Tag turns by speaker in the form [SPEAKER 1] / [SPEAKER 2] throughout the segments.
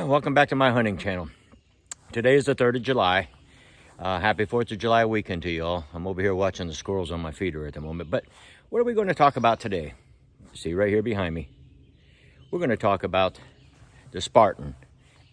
[SPEAKER 1] Welcome back to my hunting channel. Today is the 3rd of July. Happy 4th of July weekend to you all. I'm over here watching the squirrels on my feeder at the moment. But what are we going to talk about today? See right here behind me. We're going to talk about the Spartan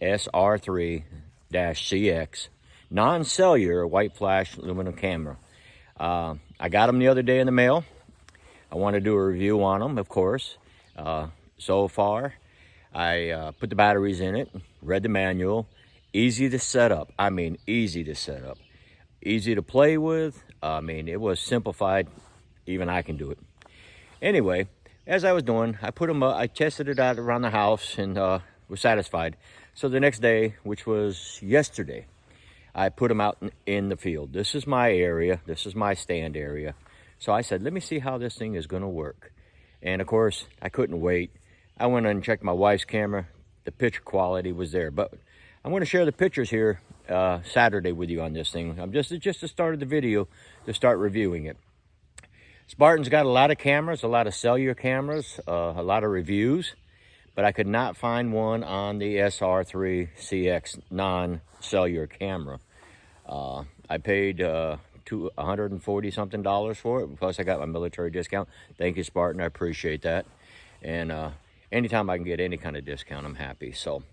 [SPEAKER 1] SR3-CX non-cellular white flash aluminum camera. I got them the other day in the mail. I want to do a review on them, of course. So far, I put the batteries in it, read the manual. Easy to set up. I mean, easy to set up. Easy to play with. I mean, it was simplified. Even I can do it. Anyway, as I was doing, I put them up. I tested it out around the house and was satisfied. So the next day, which was yesterday, I put them out in the field. This is my area. This is my stand area. So I said, let me see how this thing is going to work. And of course, I couldn't wait. I went and checked my wife's camera. The picture quality was there. But I'm going to share the pictures here Saturday with you on this thing. I'm just the start of the video to start reviewing it. Spartan's got a lot of cameras, a lot of cellular cameras, a lot of reviews. But I could not find one on the SR3-CX non-cellular camera. I paid $140 something for it. Plus, I got my military discount. Thank you, Spartan. I appreciate that. And anytime I can get any kind of discount, I'm happy. So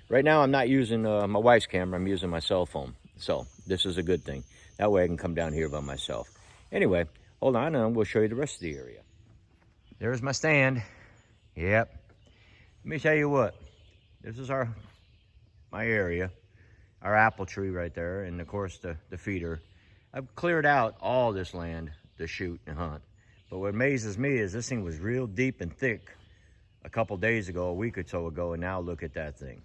[SPEAKER 1] right now, I'm not using my wife's camera. I'm using my cell phone. So this is a good thing. That way I can come down here by myself. Anyway, hold on and we'll show you the rest of the area. There's my stand. Yep. Let me tell you what. This is my area. Our apple tree right there. And of course, the feeder. I've cleared out all this land to shoot and hunt. But what amazes me is this thing was real deep and thick a couple days ago, a week or so ago, and now look at that thing.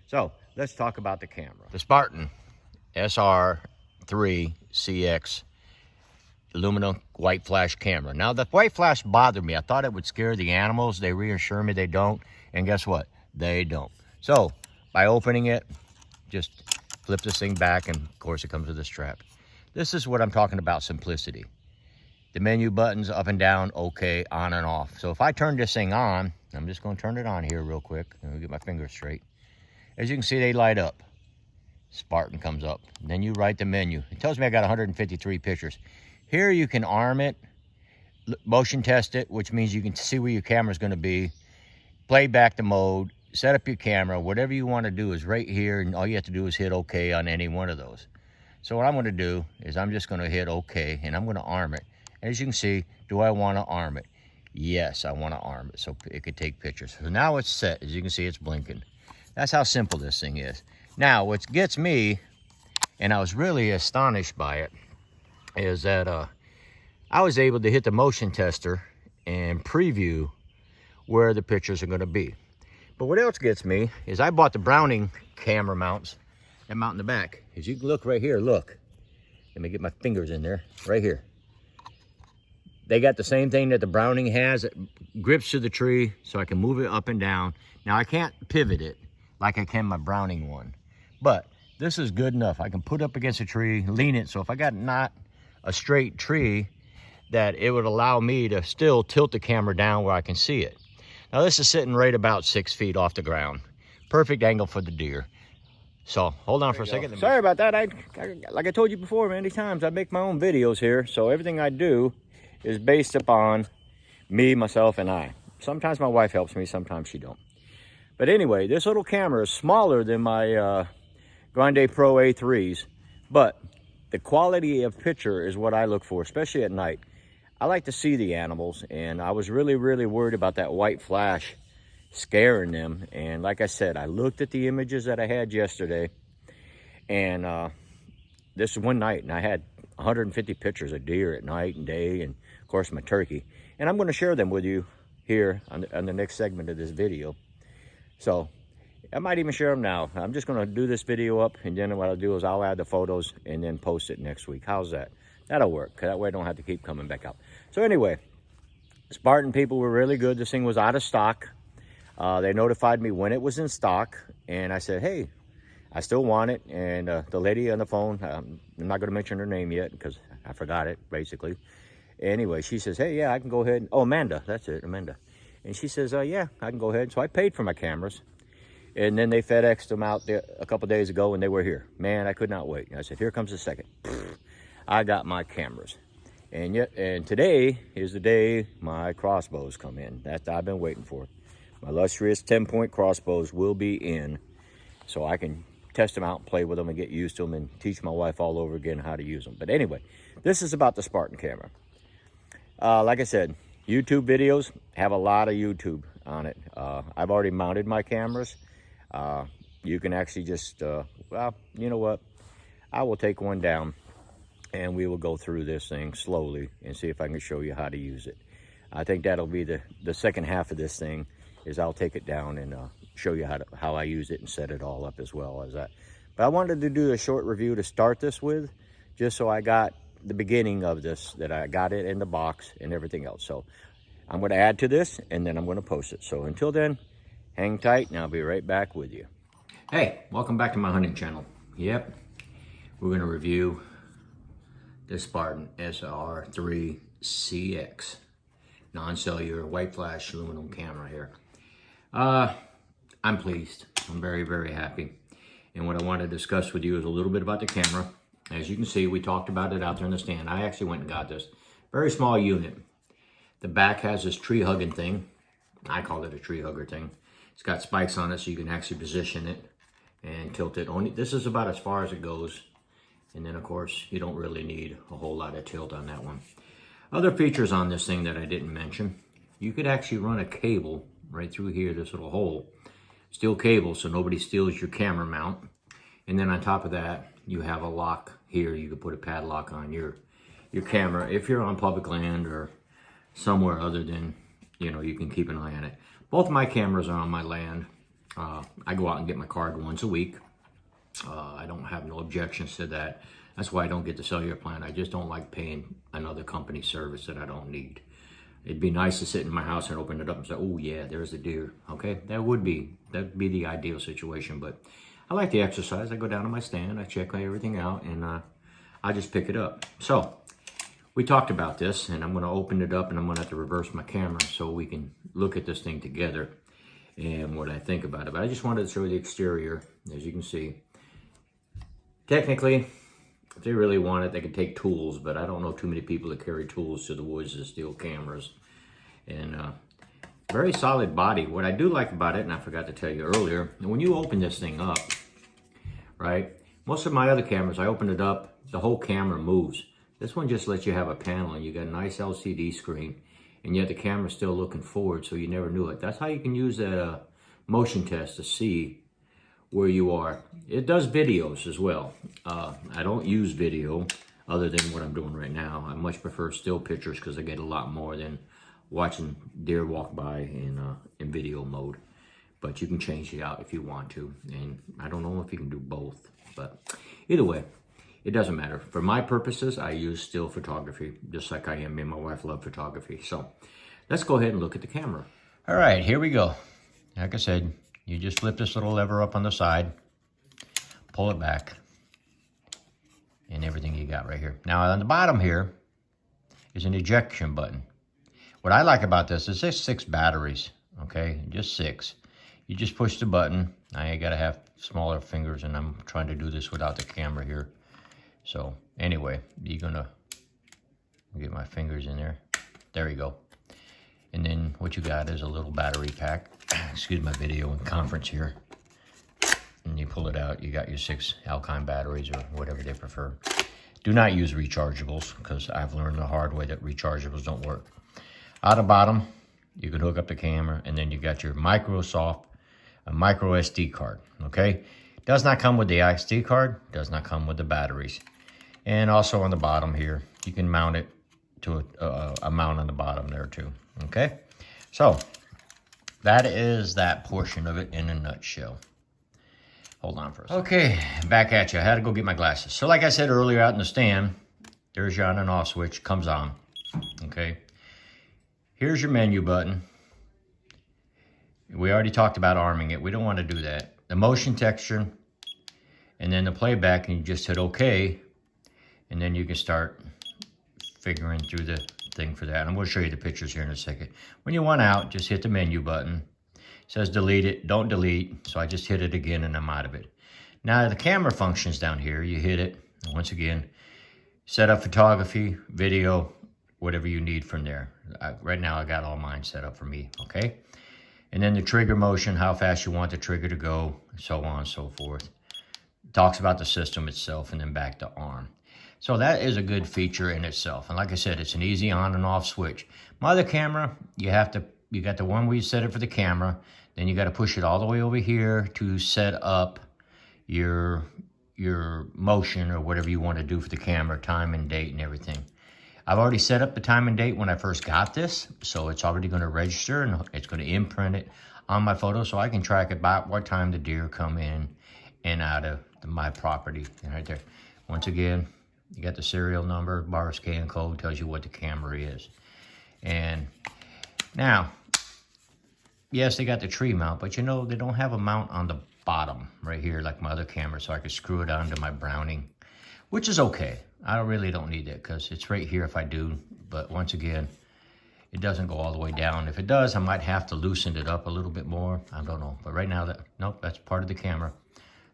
[SPEAKER 1] So let's talk about the camera. The Spartan SR3-CX aluminum white flash camera. Now the white flash bothered me. I thought it would scare the animals. They reassure me they don't. And guess what? They don't. So by opening it, just flip this thing back, and of course it comes with a strap. This is what I'm talking about, simplicity. The menu buttons up and down, okay, on and off. So if I turn this thing on, I'm just going to turn it on here real quick. And get my fingers straight. As you can see, they light up. Spartan comes up. Then you write the menu. It tells me I got 153 pictures. Here you can arm it, motion test it, which means you can see where your camera's going to be. Play back the mode, set up your camera. Whatever you want to do is right here, and all you have to do is hit okay on any one of those. So what I'm going to do is I'm just going to hit okay, and I'm going to arm it. As you can see, do I want to arm it? Yes, I want to arm it so it could take pictures. So now it's set. As you can see, it's blinking. That's how simple this thing is. Now, what gets me, and I was really astonished by it, is that I was able to hit the motion tester and preview where the pictures are going to be. But what else gets me is I bought the Browning camera mounts that mount in the back. As you can look right here, look. Let me get my fingers in there, right here. They got the same thing that the Browning has. It grips to the tree so I can move it up and down. Now I can't pivot it like I can my Browning one. But this is good enough. I can put up against a tree, lean it. So if I got not a straight tree, that it would allow me to still tilt the camera down where I can see it. Now this is sitting right about 6 feet off the ground. Perfect angle for the deer. So hold on for a second. Sorry about that. Like I told you before many times, I make my own videos here. So everything I do is based upon me, myself, and I. Sometimes my wife helps me, sometimes she don't. But anyway, this little camera is smaller than my Grande Pro A3s, but the quality of picture is what I look for, especially at night. I like to see the animals, and I was really, really worried about that white flash scaring them. And like I said, I looked at the images that I had yesterday, and this is one night, and I had 150 pictures of deer at night and day, and of course my turkey. And I'm going to share them with you here on the next segment of this video. So I might even share them now. I'm just going to do this video up, and then what I'll do is I'll add the photos and then post it next week. How's that? That'll work. That way I don't have to keep coming back out. So anyway, Spartan people were really good. This thing was out of stock. They notified me when it was in stock, and I said, hey, I still want it. And the lady on the phone, I'm not going to mention her name yet because I forgot it, basically. Anyway, she says, hey, yeah, I can go ahead. Oh, Amanda, that's it, Amanda. And she says, yeah, I can go ahead. So I paid for my cameras. And then they FedExed them out there a couple days ago, and they were here. Man, I could not wait. And I said, here comes the second. I got my cameras. And today is the day my crossbows come in. That I've been waiting for. My lustrous 10-point crossbows will be in, so I can test them out and play with them and get used to them and teach my wife all over again how to use them. But anyway, this is about the Spartan camera. Like I said, YouTube videos have a lot of YouTube on it. I've already mounted my cameras. You can actually just, well, you know what? I will take one down and we will go through this thing slowly and see if I can show you how to use it. I think that'll be the second half of this thing, is I'll take it down and show you how I use it and set it all up as well as that. But I wanted to do a short review to start this with, just so I got the beginning of this, that I got it in the box and everything else. So I'm going to add to this and then I'm going to post it. So until then, hang tight and I'll be right back with you. Hey, welcome back to my hunting channel. Yep, we're going to review the Spartan SR3-CX non-cellular white flash aluminum camera here. I'm pleased. I'm very, very happy. And what I want to discuss with you is a little bit about the camera. As you can see, we talked about it out there in the stand. I actually went and got this. Very small unit. The back has this tree hugging thing. I call it a tree hugger thing. It's got spikes on it so you can actually position it and tilt it. This is about as far as it goes. And then of course, you don't really need a whole lot of tilt on that one. Other features on this thing that I didn't mention, you could actually run a cable right through here, this little hole. Steel cable so nobody steals your camera mount. And then on top of that, you have a lock here. You could put a padlock on your camera if you're on public land or somewhere other than, you know, you can keep an eye on it. Both my cameras are on my land. I go out and get my card once a week. I don't have no objections to that. That's why I don't get the cellular plan. I just don't like paying another company service that I don't need. It'd be nice to sit in my house and open it up and say, oh yeah, there's a deer. Okay, that'd be the ideal situation. But I like the exercise. I go down to my stand, I check everything out, and I just pick it up. So we talked about this, and I'm going to open it up, and I'm going to have to reverse my camera so we can look at this thing together and what I think about it. But I just wanted to show you the exterior. As you can see, technically, if they really want it, they could take tools, but I don't know too many people that carry tools to the woods to steal cameras. And very solid body. What I do like about it, and I forgot to tell you earlier, when you open this thing up, right, most of my other cameras, I open it up, the whole camera moves. This one just lets you have a panel, and you got a nice LCD screen, and yet the camera's still looking forward, so you never knew it. That's how you can use that motion test to see where you are. It does videos as well. I don't use video other than what I'm doing right now. I much prefer still pictures because I get a lot more than watching deer walk by in video mode. But you can change it out if you want to. And I don't know if you can do both, but either way, it doesn't matter. For my purposes, I use still photography, just like I am. Me and my wife love photography. So let's go ahead and look at the camera. All right, here we go. Like I said, you just flip this little lever up on the side, pull it back, and everything you got right here. Now on the bottom here is an ejection button. What I like about this is there's 6 batteries, okay? Just 6. You just push the button. I gotta have smaller fingers, and I'm trying to do this without the camera here. So anyway, you're gonna get my fingers in there. There you go. And then what you got is a little battery pack. Excuse my video and conference here. And you pull it out, you got your 6 alkyne batteries or whatever they prefer. Do not use rechargeables because I've learned the hard way that rechargeables don't work. Out the bottom, you can hook up the camera, and then you got your micro SD card, okay? Does not come with the SD card, does not come with the batteries. And also on the bottom here, you can mount it to a mount on the bottom there too, okay? So that is that portion of it in a nutshell. Hold on for a second. Okay, back at you. I had to go get my glasses. So like I said earlier out in the stand, there's your on and off switch, comes on, okay? Here's your menu button. We already talked about arming it. We don't want to do that. The motion texture, and then the playback, and you just hit OK, and then you can start figuring through the thing for that. I'm going to show you the pictures here in a second. When you want out, just hit the menu button. says delete it, don't delete. So I just hit it again and I'm out of it. Now the camera functions down here, you hit it, once again, set up photography, video, whatever you need from there. Right now I got all mine set up for me, okay? And then the trigger motion, how fast you want the trigger to go, so on and so forth. Talks about the system itself and then back to arm. So that is a good feature in itself. And like I said, it's an easy on and off switch. My other camera, you got the one where you set it for the camera, then you got to push it all the way over here to set up your motion or whatever you want to do for the camera, time and date and everything. I've already set up the time and date when I first got this, so it's already going to register and it's going to imprint it on my photo so I can track about what time the deer come in and out of my property. And right there, once again, you got the serial number, bar scan code, tells you what the camera is. And now, yes, they got the tree mount, but you know, they don't have a mount on the bottom right here like my other camera, so I could screw it onto my Browning, which is okay. I really don't need that because it's right here if I do. But once again, it doesn't go all the way down. If it does, I might have to loosen it up a little bit more. I don't know. But right now, nope, that's part of the camera.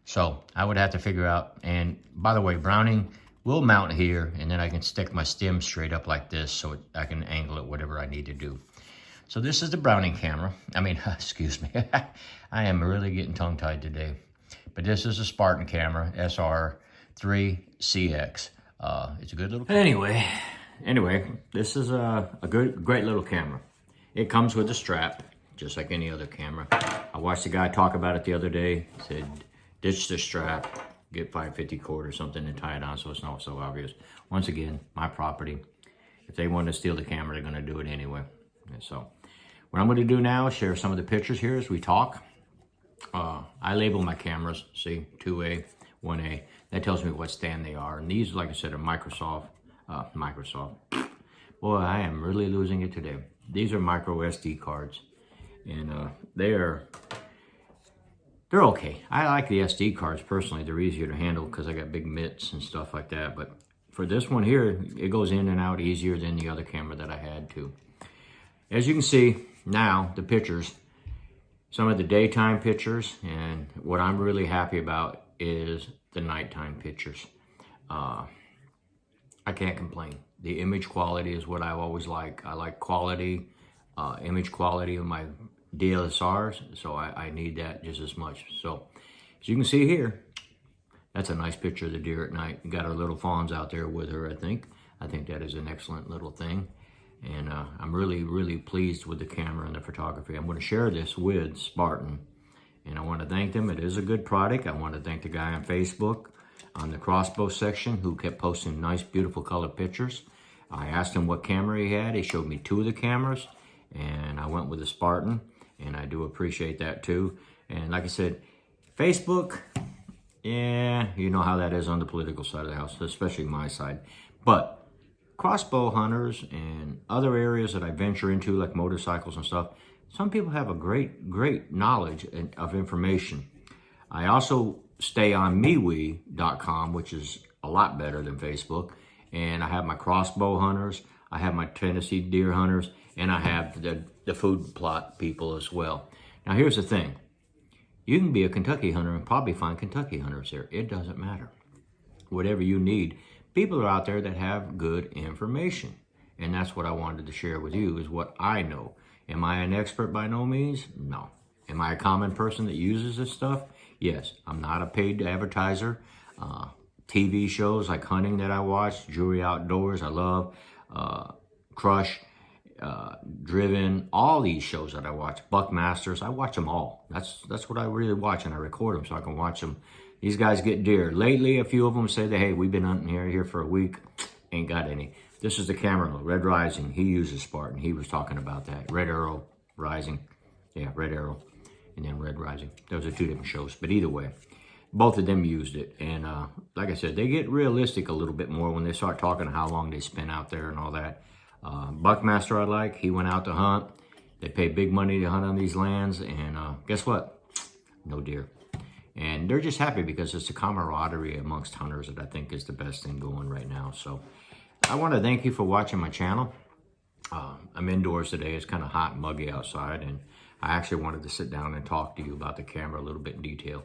[SPEAKER 1] So I would have to figure out. And by the way, Browning will mount here, and then I can stick my stem straight up like this so I can angle it whatever I need to do. So this is the Browning camera. I mean, excuse me. I am really getting tongue-tied today. But this is a Spartan camera, SR3-CX. It's a good little camera. Anyway, this is a great little camera. It comes with a strap, just like any other camera. I watched a guy talk about it the other day. Said, ditch the strap, get 550 cord or something and tie it on so it's not so obvious. Once again, my property. If they want to steal the camera, they're going to do it anyway. And so what I'm going to do now is share some of the pictures here as we talk. I label my cameras, see, 2A, 1A. That tells me what stand they are. And these, like I said, are Microsoft. Boy, I am really losing it today. These are micro SD cards. And they're okay. I like the SD cards personally. They're easier to handle because I got big mitts and stuff like that. But for this one here, it goes in and out easier than the other camera that I had too. As you can see now, the pictures, some of the daytime pictures, and what I'm really happy about is the nighttime pictures. I can't complain. The image quality is what I always like. I like quality, image quality of my DSLRs, so I need that just as much. So as you can see here, that's a nice picture of the deer at night. Got our little fawns out there with her, I think. I think that is an excellent little thing. And I'm really, really pleased with the camera and the photography. I'm going to share this with Spartan. And I want to thank them. It is a good product. I want to thank the guy on Facebook on the crossbow section who kept posting nice, beautiful color pictures. I asked him what camera he had. He showed me 2 of the cameras. And I went with the Spartan. And I do appreciate that too. And like I said, Facebook, yeah, you know how that is on the political side of the house, especially my side. But crossbow hunters and other areas that I venture into, like motorcycles and stuff, some people have a great knowledge of information. I also stay on MeWe.com, which is a lot better than Facebook. And I have my crossbow hunters, I have my Tennessee deer hunters, and I have the food plot people as well. Now here's the thing. You can be a Kentucky hunter and probably find Kentucky hunters there. It doesn't matter. Whatever you need. People are out there that have good information. And that's what I wanted to share with you, is what I know. Am I an expert? By no means? No. Am I a common person that uses this stuff? Yes. I'm not a paid advertiser. TV shows like hunting that I watch, Jewelry Outdoors, I love, Crush, Driven, all these shows that I watch, Buckmasters, I watch them all. That's what I really watch, and I record them so I can watch them. These guys get deer. Lately, a few of them say that, hey, we've been hunting here for a week, ain't got any. This is the camera, Red Rising. He uses Spartan. He was talking about that. Red Arrow Rising. Yeah, Red Arrow. And then Red Rising. Those are 2 different shows. But either way, both of them used it. And like I said, they get realistic a little bit more when they start talking how long they spend out there and all that. Buckmaster I like. He went out to hunt. They pay big money to hunt on these lands. And guess what? No deer. And they're just happy because it's a camaraderie amongst hunters that I think is the best thing going right now. So I want to thank you for watching my channel. I'm indoors today. It's kind of hot and muggy outside, and I actually wanted to sit down and talk to you about the camera a little bit in detail.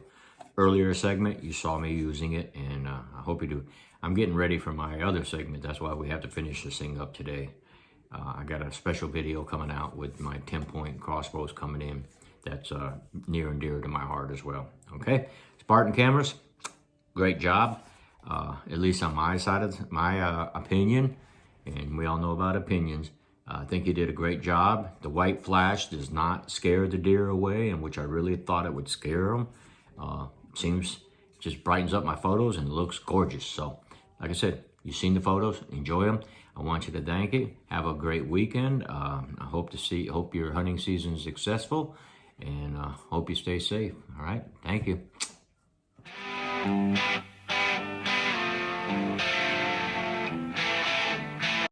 [SPEAKER 1] Earlier segment, you saw me using it, and I hope you do. I'm getting ready for my other segment. That's why we have to finish this thing up today. I got a special video coming out with my 10-point crossbows coming in. That's near and dear to my heart as well. Okay, Spartan cameras, great job. At least on my side of my opinion, and we all know about opinions. I think you did a great job. The white flash does not scare the deer away, and which I really thought it would scare them. Seems just brightens up my photos and looks gorgeous. So, like I said, you've seen the photos, enjoy them. I want you to thank you. Have a great weekend. I hope your hunting season is successful, and hope you stay safe. All right, thank you.